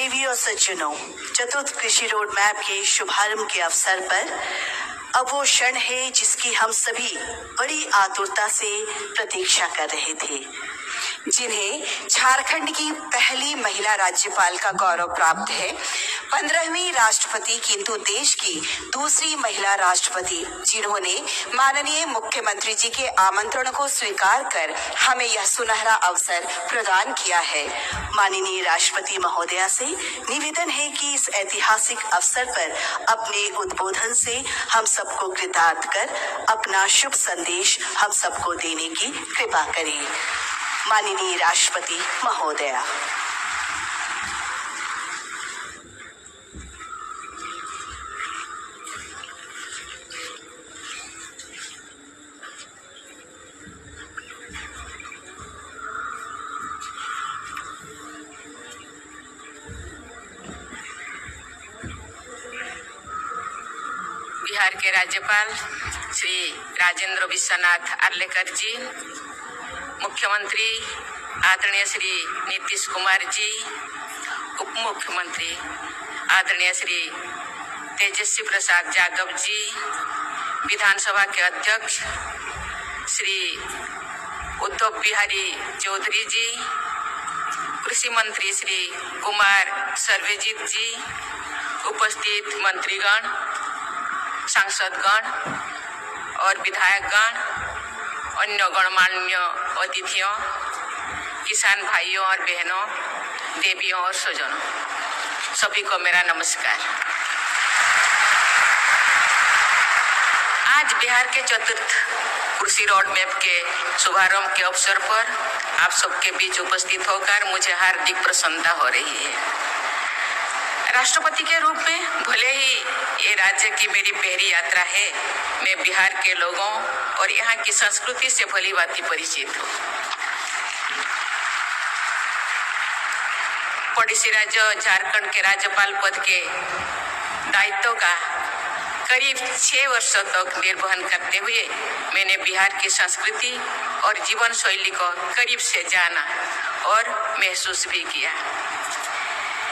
देवियों सज्जनों, चतुर्थ कृषि रोड मैप के शुभारंभ के अवसर पर अब वो क्षण है जिसकी हम सभी बड़ी आतुरता से प्रतीक्षा कर रहे थे, जिन्हें झारखंड की पहली महिला राज्यपाल का गौरव प्राप्त है, 15वीं राष्ट्रपति किंतु देश की दूसरी महिला राष्ट्रपति, जिन्होंने माननीय मुख्यमंत्री जी के आमंत्रण को स्वीकार कर हमें यह सुनहरा अवसर प्रदान किया है। माननीय राष्ट्रपति महोदया से निवेदन है कि इस ऐतिहासिक अवसर पर अपने उद्बोधन से हम सबको कृतार्थ कर अपना शुभ संदेश हम सबको देने की कृपा करें। माननीय राष्ट्रपति महोदया। बिहार के राज्यपाल श्री राजेंद्र विश्वनाथ आर्लेकर जी, मुख्यमंत्री आदरणीय श्री नीतीश कुमार जी, उप मुख्यमंत्री आदरणीय श्री तेजस्वी प्रसाद यादव जी, विधानसभा के अध्यक्ष श्री उद्धव बिहारी चौधरी जी, कृषि मंत्री श्री कुमार सर्वेजित जी, उपस्थित मंत्रीगण, सांसदगण और विधायकगण, अन्य गणमान्य अतिथियों, किसान भाइयों और बहनों, देवियों और स्वजनों, सभी को मेरा नमस्कार। आज बिहार के चतुर्थ कृषि रोड मैप के शुभारंभ के अवसर पर आप सबके बीच उपस्थित होकर मुझे हार्दिक प्रसन्नता हो रही है। राष्ट्रपति के रूप में भले ही ये राज्य की मेरी पहली यात्रा है, मैं बिहार के लोगों और यहाँ की संस्कृति से भली भांति परिचित हूँ। पड़ोसी राज्य झारखंड के राज्यपाल पद के दायित्व का करीब 6 वर्षों तक निर्वहन करते हुए मैंने बिहार की संस्कृति और जीवन शैली को करीब से जाना और महसूस भी किया।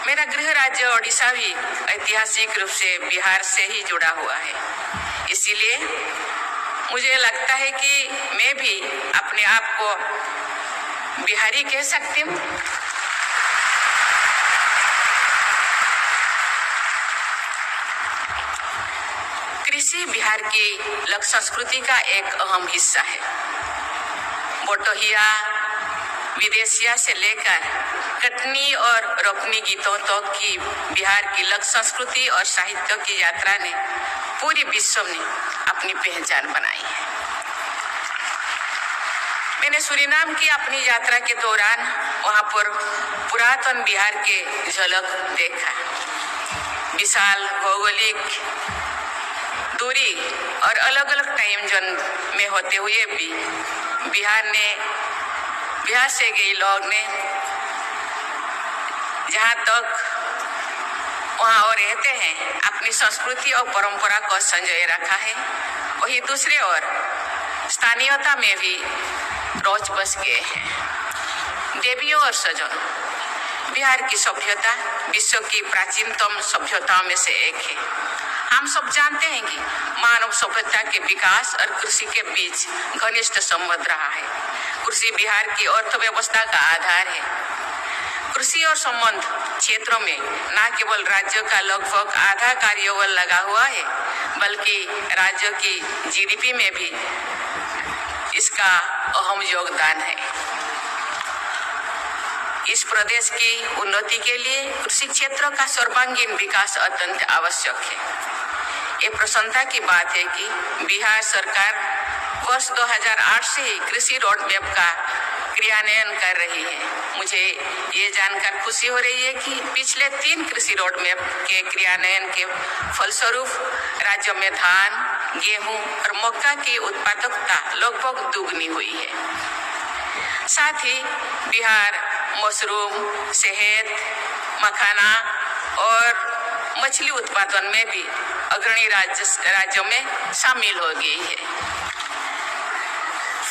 मेरा गृह राज्य ओडिशा भी ऐतिहासिक रूप से बिहार से ही जुड़ा हुआ है, इसीलिए मुझे लगता है कि मैं भी अपने आप को बिहारी कह सकती हूँ। कृषि बिहार की लोक संस्कृति का एक अहम हिस्सा है। बोटोहिया, विदेशिया से लेकर कटनी और रोपनी गीतों तक की बिहार की लोक संस्कृति और साहित्य की यात्रा ने पूरी विश्व में अपनी पहचान बनाई है। मैंने सूरीनाम की अपनी यात्रा के दौरान वहां पर पुरातन बिहार के झलक देखा। विशाल भौगोलिक दूरी और अलग अलग टाइम जोन में होते हुए भी बिहार से गए लोग ने जहाँ तक वहाँ और रहते हैं अपनी संस्कृति और परंपरा को संजोए रखा है, वही दूसरे ओर स्थानीयता में भी रोज बस गए हैं। देवियों और सज्जनों, बिहार की सभ्यता विश्व की प्राचीनतम सभ्यताओं में से एक है। हम सब जानते हैं कि मानव सभ्यता के विकास और कृषि के बीच घनिष्ठ संबंध रहा है। कृषि बिहार की अर्थव्यवस्था का आधार है। कृषि और संबंध क्षेत्रों में न केवल राज्य का लगभग आधा कार्यबल लगा हुआ है, बल्कि राज्य की जीडीपी में भी इसका अहम योगदान है। इस प्रदेश की उन्नति के लिए कृषि क्षेत्र का सर्वांगीण विकास अत्यंत आवश्यक है। ये प्रसन्नता की बात है कि बिहार सरकार वर्ष 2008 से ही कृषि रोड मैप का क्रियान्वयन कर रही है। मुझे ये जानकर खुशी हो रही है कि पिछले 3 कृषि रोड मैप के क्रियान्वयन के फलस्वरूप राज्य में धान, गेहूं और मक्का की उत्पादकता लगभग दुगनी हुई है। साथ ही बिहार मशरूम, शहद, मखाना और मछली उत्पादन में भी अग्रणी राज्यों में शामिल हो गई है।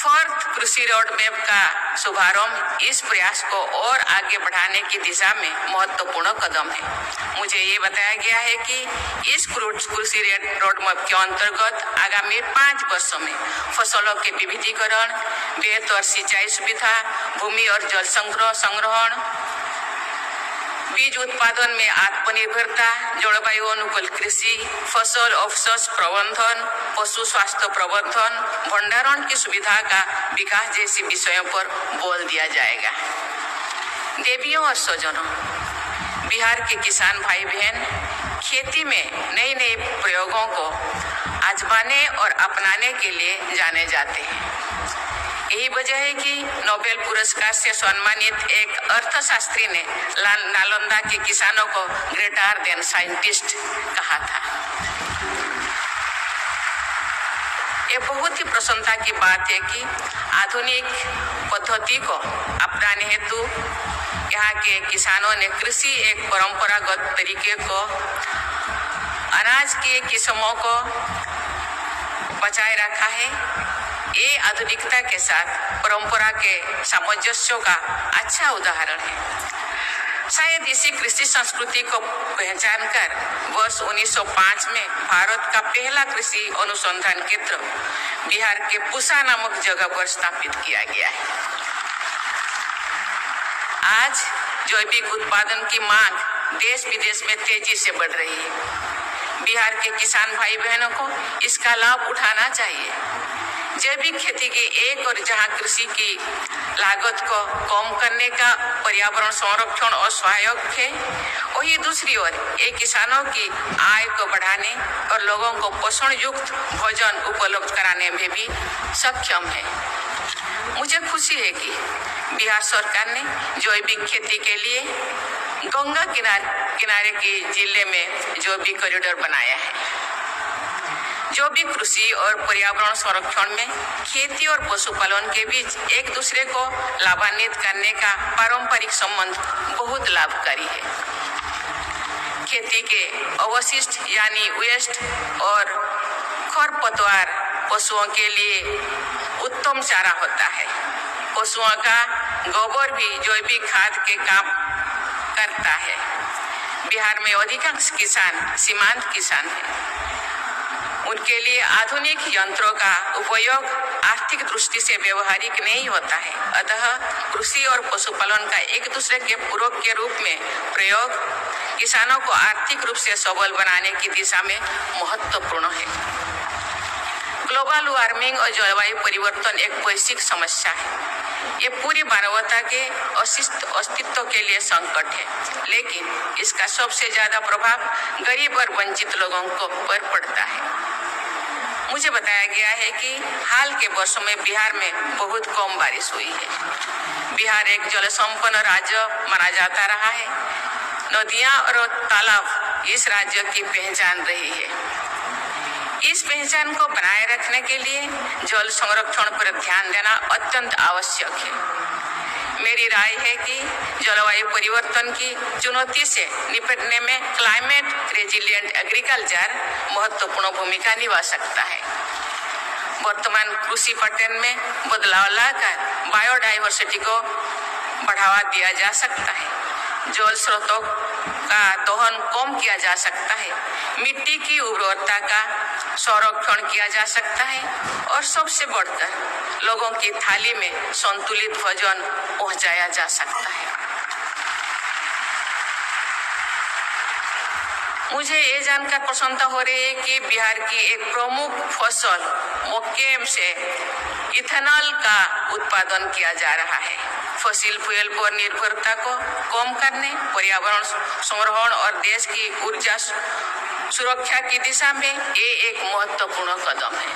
फोर्थ कृषि रोड मैप का शुभारंभ इस प्रयास को और आगे बढ़ाने की दिशा में महत्वपूर्ण कदम है। मुझे ये बताया गया है कि इस कृषि रोड मैप के अंतर्गत आगामी 5 वर्षों में फसलों के विविधीकरण, बेहतर सिंचाई सुविधा, भूमि और जल संग्रहण, बीज उत्पादन में आत्मनिर्भरता, जलवायु अनुकूल कृषि, फसल अवशेष प्रबंधन, पशु स्वास्थ्य प्रबंधन, भंडारण की सुविधा का विकास जैसे विषयों पर बल दिया जाएगा। देवियों और स्वजनों, बिहार के किसान भाई बहन खेती में नए नए प्रयोगों को आजमाने और अपनाने के लिए जाने जाते हैं। यही वजह है कि नोबेल पुरस्कार से सम्मानित एक अर्थशास्त्री ने नालंदा के किसानों को ग्रेटर देन साइंटिस्ट कहा था। ये बहुत ही प्रसन्नता की बात है कि आधुनिक पद्धति को अपनाने हेतु यहाँ के किसानों ने कृषि एक परंपरागत तरीके को, अनाज की किस्मों को बचाए रखा है। ये आधुनिकता के साथ परंपरा के सामंजस्य का अच्छा उदाहरण है। शायद इसी कृषि संस्कृति को पहचान कर वर्ष 1905 में भारत का पहला कृषि अनुसंधान केंद्र बिहार के पूसा नामक जगह पर स्थापित किया गया है। आज जैविक उत्पादन की मांग देश विदेश में तेजी से बढ़ रही है। बिहार के किसान भाई बहनों को इसका लाभ उठाना चाहिए। जैविक खेती के एक और जहां कृषि की लागत को कम करने का पर्यावरण संरक्षण और सहायक है, वही दूसरी ओर ये किसानों की आय को बढ़ाने और लोगों को पोषण युक्त भोजन उपलब्ध कराने में भी सक्षम है। मुझे खुशी है कि बिहार सरकार ने जैविक खेती के लिए गंगा किनारे के जिले में जैविक कॉरिडोर बनाया है, जो भी कृषि और पर्यावरण संरक्षण में खेती और पशुपालन के बीच एक दूसरे को लाभान्वित करने का पारंपरिक संबंध बहुत लाभकारी है। खेती के अवशिष्ट यानी वेस्ट और खरपतवार पशुओं के लिए उत्तम चारा होता है। पशुओं का गोबर भी जैविक खाद के काम करता है। बिहार में अधिकांश किसान सीमांत किसान हैं। उनके लिए आधुनिक यंत्रों का उपयोग आर्थिक दृष्टि से व्यवहारिक नहीं होता है। अतः कृषि और पशुपालन का एक दूसरे के पूरक के रूप में प्रयोग किसानों को आर्थिक रूप से सबल बनाने की दिशा में महत्वपूर्ण है। ग्लोबल वार्मिंग और जलवायु परिवर्तन एक वैश्विक समस्या है। ये पूरी मानवता के अस्तित्व के लिए संकट है, लेकिन इसका सबसे ज्यादा प्रभाव गरीब और वंचित लोगों को पर पड़ता है। मुझे बताया गया है कि हाल के वर्षों में बिहार में बहुत कम बारिश हुई है। बिहार एक जल संपन्न राज्य माना जाता रहा है। नदियां और तालाब इस राज्य की पहचान रही है। इस पहचान को बनाए रखने के लिए जल संरक्षण पर ध्यान देना अत्यंत आवश्यक है। मेरी राय है कि जलवायु परिवर्तन की चुनौती से निपटने में क्लाइमेट रेजिलिएंट एग्रीकल्चर महत्वपूर्ण भूमिका निभा सकता है। वर्तमान कृषि पैटर्न में बदलाव लाकर बायोडाइवर्सिटी को बढ़ावा दिया जा सकता है। जल स्रोतों का दोहन कम किया जा सकता है। मिट्टी की उर्वरता का संरक्षण किया जा सकता है और सबसे बढ़कर लोगों की थाली में संतुलित भोजन पहुंचाया जा सकता है। मुझे ये जानकर प्रसन्नता हो रही है कि बिहार की एक प्रमुख फसल मक्के से इथेनॉल का उत्पादन किया जा रहा है। फॉसिल फ्यूल पर निर्भरता को कम करने, पर्यावरण संरक्षण और देश की ऊर्जा सुरक्षा की दिशा में ये एक महत्वपूर्ण कदम है।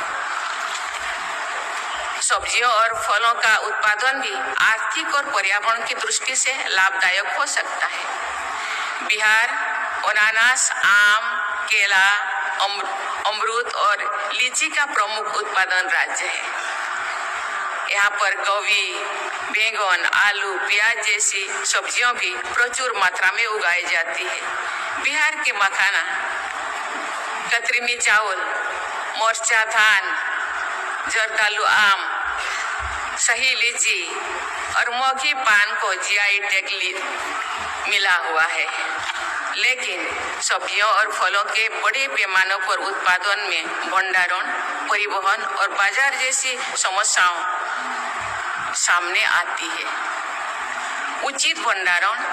सब्जियों और फलों का उत्पादन भी आर्थिक और पर्यावरण की दृष्टि से लाभदायक हो सकता है। बिहार अनानास, आम, केला, अमरूद और लीची का प्रमुख उत्पादन राज्य है। यहाँ पर गोभी, बैंगन, आलू, प्याज जैसी सब्जियां भी प्रचुर मात्रा में उगाई जाती है। बिहार के मखाना, कतरनी चावल, मोर्चा धान, जर्दालू आम, सही लीची और मौखी पान को जीआई टैग मिला हुआ है, लेकिन सब्जियों और फलों के बड़े पैमानों पर उत्पादन में भंडारण, परिवहन और बाजार जैसी समस्याओं सामने आती है। उचित भंडारण,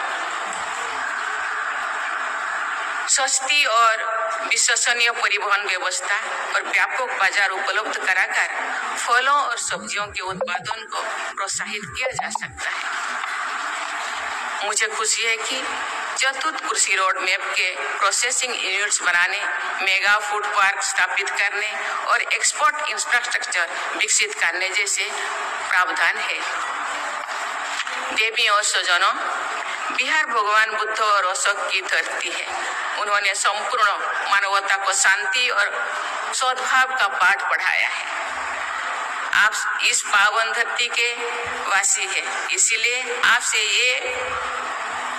सस्ती और विश्वसनीय परिवहन व्यवस्था और व्यापक बाजार उपलब्ध कराकर फलों और सब्जियों के उत्पादन को प्रोत्साहित किया जा सकता है। मुझे खुशी है कि चतुर्थ कृषि रोड मैप के प्रोसेसिंग यूनिट्स बनाने, मेगा फूड पार्क स्थापित करने और एक्सपोर्ट इंफ्रास्ट्रक्चर विकसित करने जैसे प्रावधान है। देवी और स्वजनों, बिहार भगवान बुद्ध और अशोक की धरती है। उन्होंने संपूर्ण मानवता को शांति और सद्भाव का पाठ पढ़ाया है। आप इस पावन धरती के वासी हैं, इसीलिए आपसे ये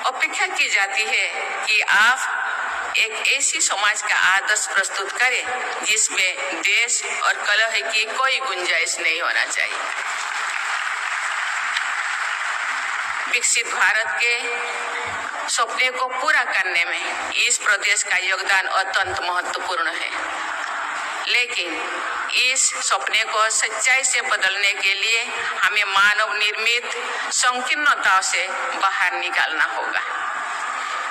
अपेक्षा की जाती है कि आप एक ऐसी समाज का आदर्श प्रस्तुत करें जिसमें देश और कलह की कोई गुंजाइश नहीं होना चाहिए। विकसित भारत के सपने को पूरा करने में इस प्रदेश का योगदान अत्यंत महत्वपूर्ण है, लेकिन इस सपने को सच्चाई से बदलने के लिए हमें मानव निर्मित संकीर्णताओं से बाहर निकालना होगा।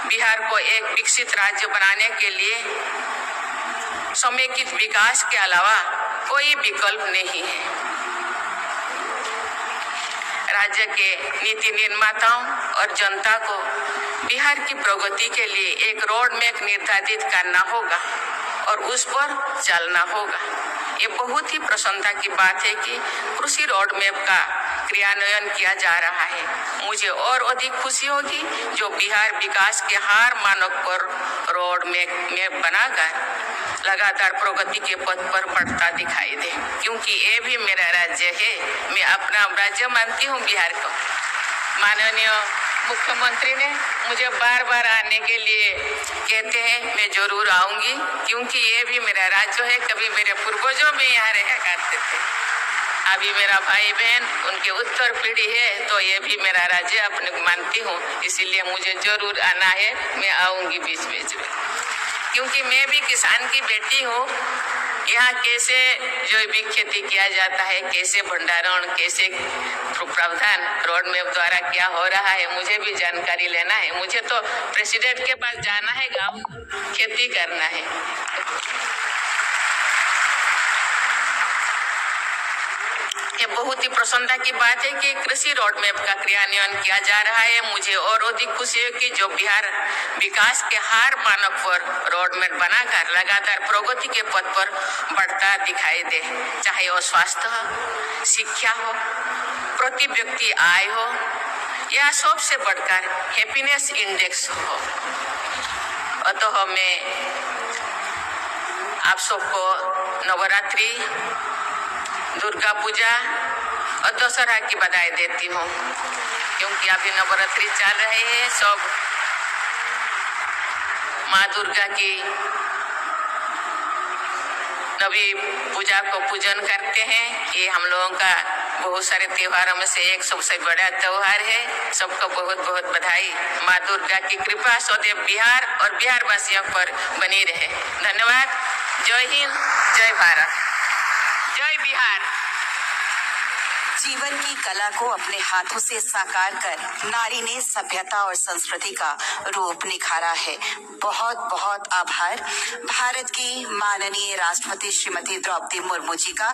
बिहार को एक विकसित राज्य बनाने के लिए समेकित विकास के अलावा कोई विकल्प नहीं है। राज्य के नीति निर्माताओं और जनता को बिहार की प्रगति के लिए एक रोड मैप निर्धारित करना होगा और उस पर चलना होगा। ये बहुत ही प्रसन्नता की बात है कि कृषि रोड मैप का क्रियान्वयन किया जा रहा है। मुझे और अधिक खुशी होगी जो बिहार विकास के हर मानक पर रोड मैप बनाकर लगातार प्रगति के पथ पर बढ़ता दिखाई दे, क्योंकि ये भी मेरा राज्य है। मैं अपना राज्य मानती हूँ बिहार को। माननीय मुख्यमंत्री ने मुझे बार बार आने के लिए कहते हैं, मैं जरूर आऊंगी, क्योंकि ये भी मेरा राज्य है। कभी मेरे पूर्वजों भी यहाँ रहा करते थे, अभी मेरा भाई बहन उनके उत्तर पीढ़ी है, तो ये भी मेरा राज्य अपने मानती हूँ, इसीलिए मुझे जरूर आना है। मैं आऊंगी बीच बीच में, क्योंकि मैं भी किसान की बेटी हूँ। यहाँ कैसे जैविक खेती किया जाता है, कैसे भंडारण, कैसे प्रावधान रोड मैप द्वारा क्या हो रहा है, मुझे भी जानकारी लेना है। मुझे तो प्रेसिडेंट के पास जाना है, गाँव खेती करना है। ये बहुत ही प्रसन्नता की बात है कि कृषि रोड मैप का क्रियान्वयन किया जा रहा है। मुझे और अधिक खुशी है कि जो बिहार विकास के हर मानक पर रोड मैप बनाकर लगातार प्रगति के पथ पर बढ़ता दिखाई दे, चाहे वो स्वास्थ्य हो, शिक्षा हो, प्रति व्यक्ति आय हो या सबसे बढ़कर हैप्पीनेस इंडेक्स हो। अतः मैं आप सबको नवरात्रि, दुर्गा पूजा और दशहरा की बधाई देती हूँ, क्योंकि अभी नवरात्रि चल रहे हैं। सब माँ दुर्गा की नवी पूजा को पूजन करते हैं। ये हम लोगों का बहुत सारे त्योहारों में से एक सबसे बड़ा त्योहार है। सबको बहुत बहुत बधाई। माँ दुर्गा की कृपा सदैव बिहार और बिहार वासियों पर बनी रहे। धन्यवाद। जय हिंद, जय भारत, जय बिहार। जीवन की कला को अपने हाथों से साकार कर नारी ने सभ्यता और संस्कृति का रूप निखारा है। बहुत बहुत आभार भारत की माननीय राष्ट्रपति श्रीमती द्रौपदी मुर्मू जी का।